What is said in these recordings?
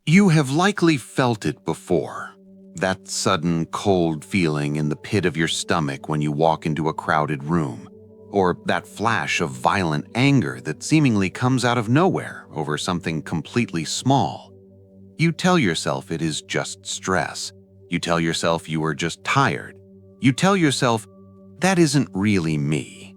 You have likely felt it before. That sudden, cold feeling in the pit of your stomach when you walk into a crowded room, or that flash of violent anger that seemingly comes out of nowhere over something completely small. You tell yourself it is just stress. You tell yourself you are just tired. You tell yourself, that isn't really me.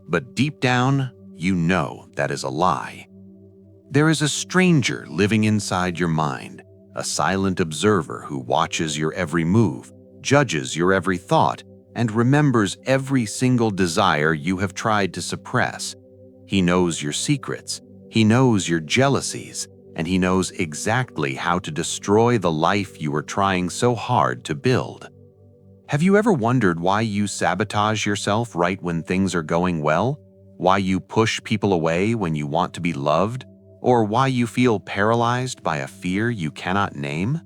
But deep down, you know that is a lie. There is a stranger living inside your mind, a silent observer who watches your every move, judges your every thought, and remembers every single desire you have tried to suppress. He knows your secrets, he knows your jealousies, and he knows exactly how to destroy the life you are trying so hard to build. Have you ever wondered why you sabotage yourself right when things are going well? Why you push people away when you want to be loved? Or why you feel paralyzed by a fear you cannot name?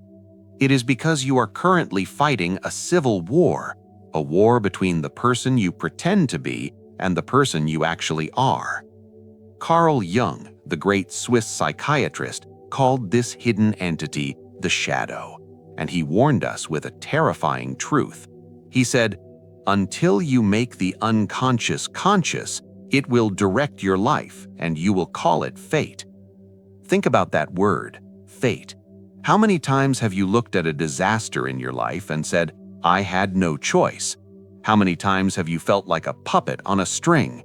It is because you are currently fighting a civil war, a war between the person you pretend to be and the person you actually are. Carl Jung, the great Swiss psychiatrist, called this hidden entity the shadow, and he warned us with a terrifying truth. He said, "Until you make the unconscious conscious, it will direct your life and you will call it fate." Think about that word, fate. How many times have you looked at a disaster in your life and said, "I had no choice"? How many times have you felt like a puppet on a string?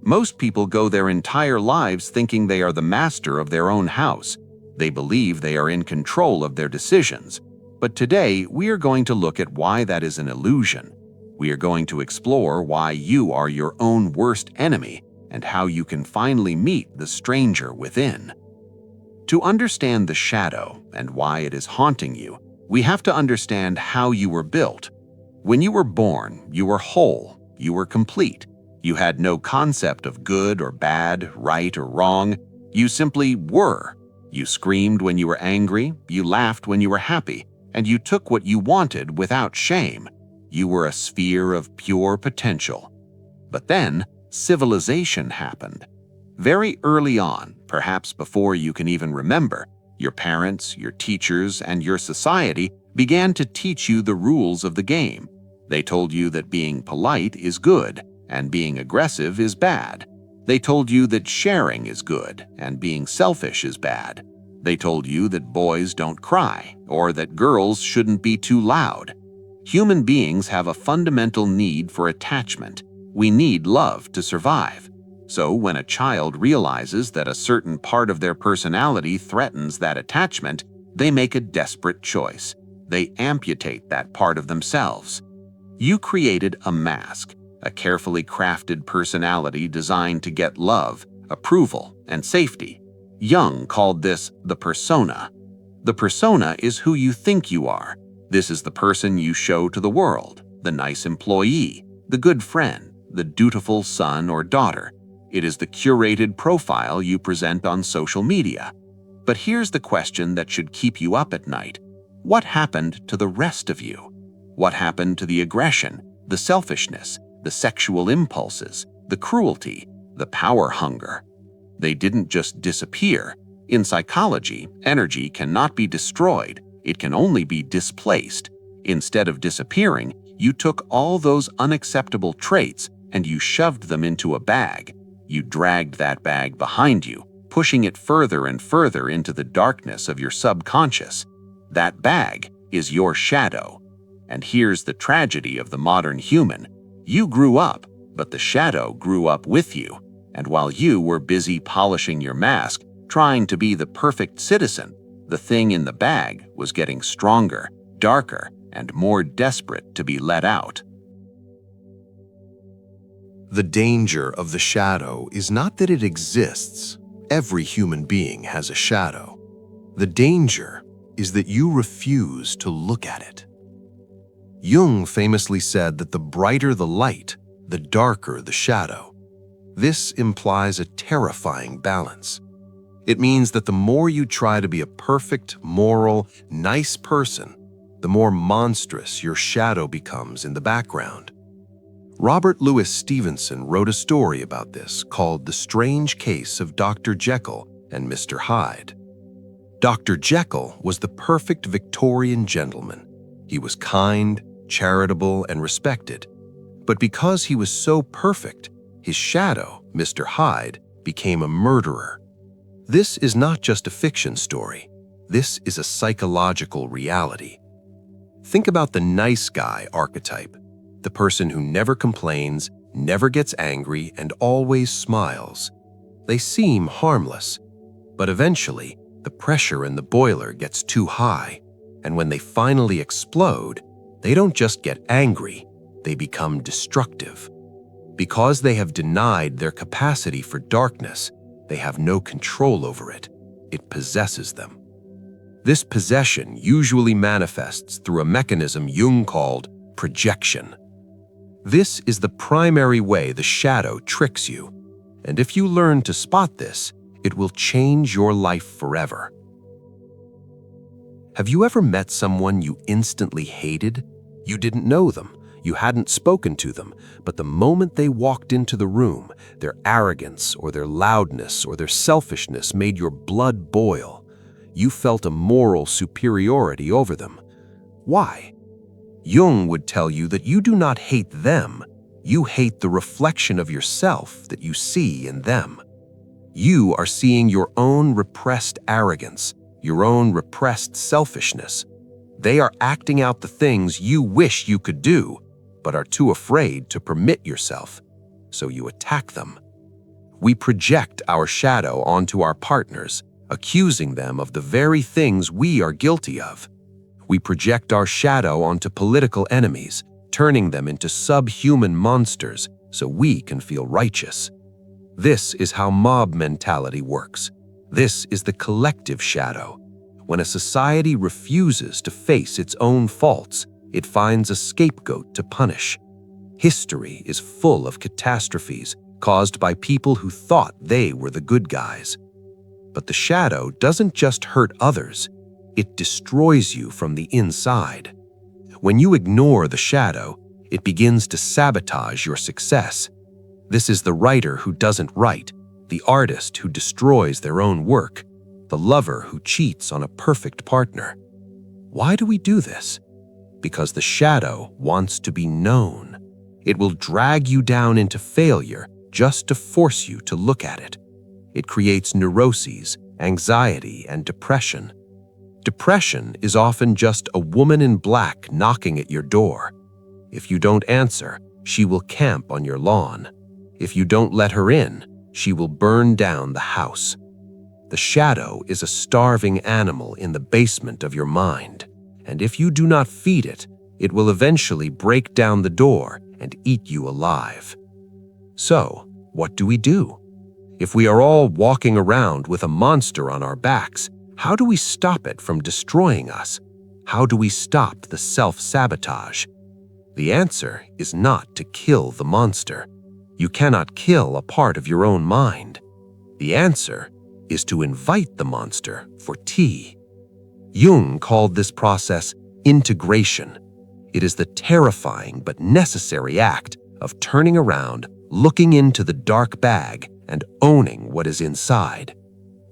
Most people go their entire lives thinking they are the master of their own house. They believe they are in control of their decisions. But today, we are going to look at why that is an illusion. We are going to explore why you are your own worst enemy and how you can finally meet the stranger within. To understand the shadow and why it is haunting you, we have to understand how you were built. When you were born, you were whole, you were complete. You had no concept of good or bad, right or wrong. You simply were. You screamed when you were angry, you laughed when you were happy, and you took what you wanted without shame. You were a sphere of pure potential. But then, civilization happened. Very early on, perhaps before you can even remember, your parents, your teachers, and your society began to teach you the rules of the game. They told you that being polite is good, and being aggressive is bad. They told you that sharing is good, and being selfish is bad. They told you that boys don't cry, or that girls shouldn't be too loud. Human beings have a fundamental need for attachment. We need love to survive. So when a child realizes that a certain part of their personality threatens that attachment, they make a desperate choice. They amputate that part of themselves. You created a mask, a carefully crafted personality designed to get love, approval, and safety. Jung called this the persona. The persona is who you think you are. This is the person you show to the world, the nice employee, the good friend, the dutiful son or daughter. It is the curated profile you present on social media. But here's the question that should keep you up at night. What happened to the rest of you? What happened to the aggression, the selfishness, the sexual impulses, the cruelty, the power hunger? They didn't just disappear. In psychology, energy cannot be destroyed. It can only be displaced. Instead of disappearing, you took all those unacceptable traits and you shoved them into a bag. You dragged that bag behind you, pushing it further and further into the darkness of your subconscious. That bag is your shadow. And here's the tragedy of the modern human. You grew up, but the shadow grew up with you. And while you were busy polishing your mask, trying to be the perfect citizen, the thing in the bag was getting stronger, darker, and more desperate to be let out. The danger of the shadow is not that it exists. Every human being has a shadow. The danger is that you refuse to look at it. Jung famously said that the brighter the light, the darker the shadow. This implies a terrifying balance. It means that the more you try to be a perfect, moral, nice person, the more monstrous your shadow becomes in the background. Robert Louis Stevenson wrote a story about this called The Strange Case of Dr. Jekyll and Mr. Hyde. Dr. Jekyll was the perfect Victorian gentleman. He was kind, charitable, and respected. But because he was so perfect, his shadow, Mr. Hyde, became a murderer. This is not just a fiction story. This is a psychological reality. Think about the nice guy archetype, the person who never complains, never gets angry, and always smiles. They seem harmless, but eventually, the pressure in the boiler gets too high, and when they finally explode, they don't just get angry, they become destructive. Because they have denied their capacity for darkness, they have no control over it. It possesses them. This possession usually manifests through a mechanism Jung called projection. This is the primary way the shadow tricks you, and if you learn to spot this, it will change your life forever. Have you ever met someone you instantly hated? You didn't know them, you hadn't spoken to them, but the moment they walked into the room, their arrogance or their loudness or their selfishness made your blood boil. You felt a moral superiority over them. Why? Jung would tell you that you do not hate them, you hate the reflection of yourself that you see in them. You are seeing your own repressed arrogance, your own repressed selfishness. They are acting out the things you wish you could do, but are too afraid to permit yourself, so you attack them. We project our shadow onto our partners, accusing them of the very things we are guilty of. We project our shadow onto political enemies, turning them into subhuman monsters so we can feel righteous. This is how mob mentality works. This is the collective shadow. When a society refuses to face its own faults, it finds a scapegoat to punish. History is full of catastrophes caused by people who thought they were the good guys. But the shadow doesn't just hurt others, it destroys you from the inside. When you ignore the shadow, it begins to sabotage your success. This is the writer who doesn't write, the artist who destroys their own work, the lover who cheats on a perfect partner. Why do we do this? Because the shadow wants to be known. It will drag you down into failure just to force you to look at it. It creates neuroses, anxiety, and depression. Depression is often just a woman in black knocking at your door. If you don't answer, she will camp on your lawn. If you don't let her in, she will burn down the house. The shadow is a starving animal in the basement of your mind, and if you do not feed it, it will eventually break down the door and eat you alive. So, what do? If we are all walking around with a monster on our backs, how do we stop it from destroying us? How do we stop the self-sabotage? The answer is not to kill the monster. You cannot kill a part of your own mind. The answer is to invite the monster for tea. Jung called this process integration. It is the terrifying but necessary act of turning around, looking into the dark bag, and owning what is inside.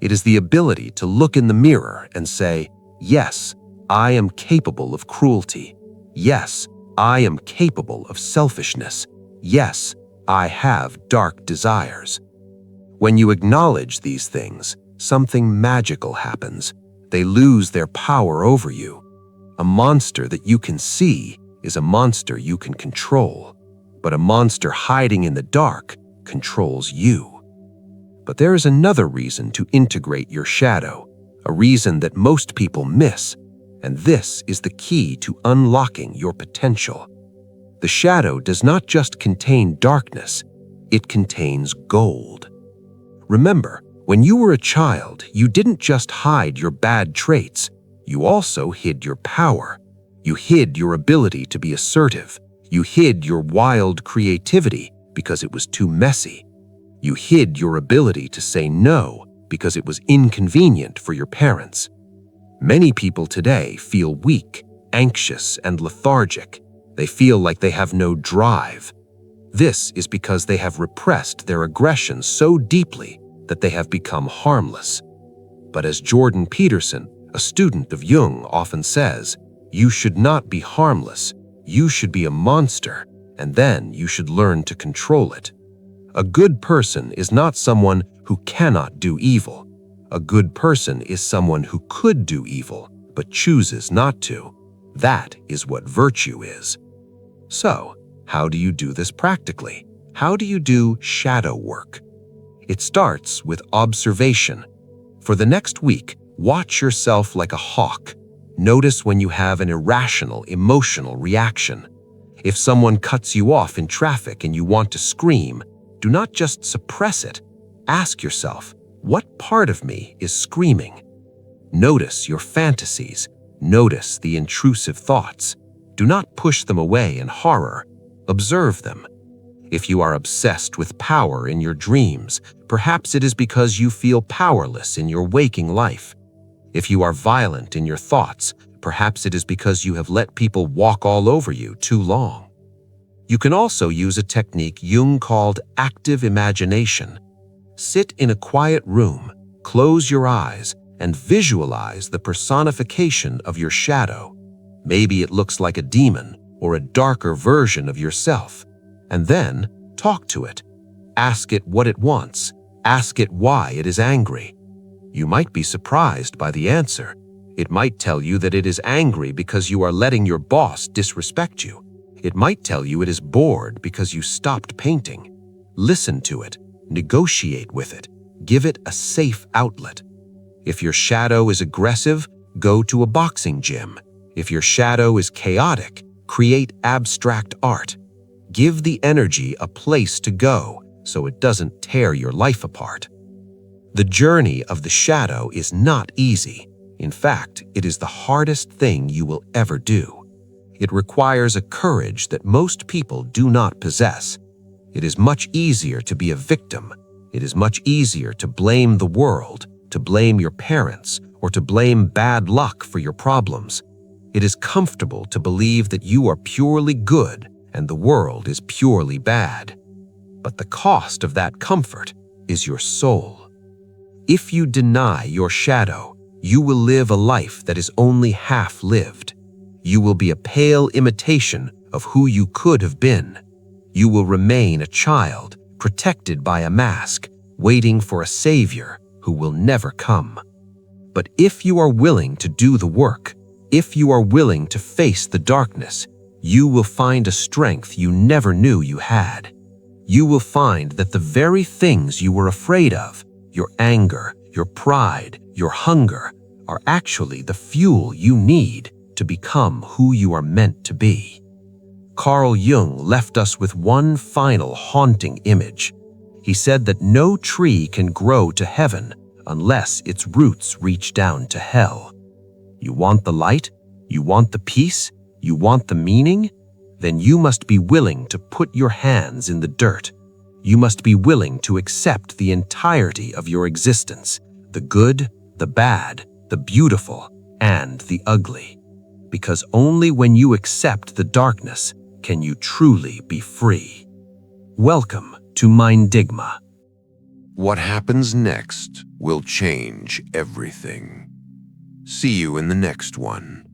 It is the ability to look in the mirror and say, yes, I am capable of cruelty. Yes, I am capable of selfishness. Yes, I have dark desires. When you acknowledge these things, something magical happens. They lose their power over you. A monster that you can see is a monster you can control, but a monster hiding in the dark controls you. But there is another reason to integrate your shadow, a reason that most people miss, and this is the key to unlocking your potential. The shadow does not just contain darkness, it contains gold. Remember, when you were a child, you didn't just hide your bad traits, you also hid your power. You hid your ability to be assertive. You hid your wild creativity because it was too messy. You hid your ability to say no because it was inconvenient for your parents. Many people today feel weak, anxious, and lethargic. They feel like they have no drive. This is because they have repressed their aggression so deeply that they have become harmless. But as Jordan Peterson, a student of Jung, often says, you should not be harmless, you should be a monster, and then you should learn to control it. A good person is not someone who cannot do evil. A good person is someone who could do evil, but chooses not to. That is what virtue is. So, how do you do this practically? How do you do shadow work? It starts with observation. For the next week, watch yourself like a hawk. Notice when you have an irrational, emotional reaction. If someone cuts you off in traffic and you want to scream, do not just suppress it. Ask yourself, what part of me is screaming? Notice your fantasies. Notice the intrusive thoughts. Do not push them away in horror. Observe them. If you are obsessed with power in your dreams, perhaps it is because you feel powerless in your waking life. If you are violent in your thoughts, perhaps it is because you have let people walk all over you too long. You can also use a technique Jung called active imagination. Sit in a quiet room, close your eyes, and visualize the personification of your shadow. Maybe it looks like a demon or a darker version of yourself. And then talk to it. Ask it what it wants. Ask it why it is angry. You might be surprised by the answer. It might tell you that it is angry because you are letting your boss disrespect you. It might tell you it is bored because you stopped painting. Listen to it. Negotiate with it. Give it a safe outlet. If your shadow is aggressive, go to a boxing gym. If your shadow is chaotic, create abstract art. Give the energy a place to go so it doesn't tear your life apart. The journey of the shadow is not easy. In fact, it is the hardest thing you will ever do. It requires a courage that most people do not possess. It is much easier to be a victim. It is much easier to blame the world, to blame your parents, or to blame bad luck for your problems. It is comfortable to believe that you are purely good and the world is purely bad. But the cost of that comfort is your soul. If you deny your shadow, you will live a life that is only half lived. You will be a pale imitation of who you could have been. You will remain a child, protected by a mask, waiting for a savior who will never come. But if you are willing to do the work, if you are willing to face the darkness, you will find a strength you never knew you had. You will find that the very things you were afraid of, your anger, your pride, your hunger, are actually the fuel you need to become who you are meant to be. Carl Jung left us with one final haunting image. He said that no tree can grow to heaven unless its roots reach down to hell. You want the light? You want the peace? You want the meaning? Then you must be willing to put your hands in the dirt. You must be willing to accept the entirety of your existence, the good, the bad, the beautiful, and the ugly. Because only when you accept the darkness can you truly be free. Welcome to Mindigma. What happens next will change everything. See you in the next one.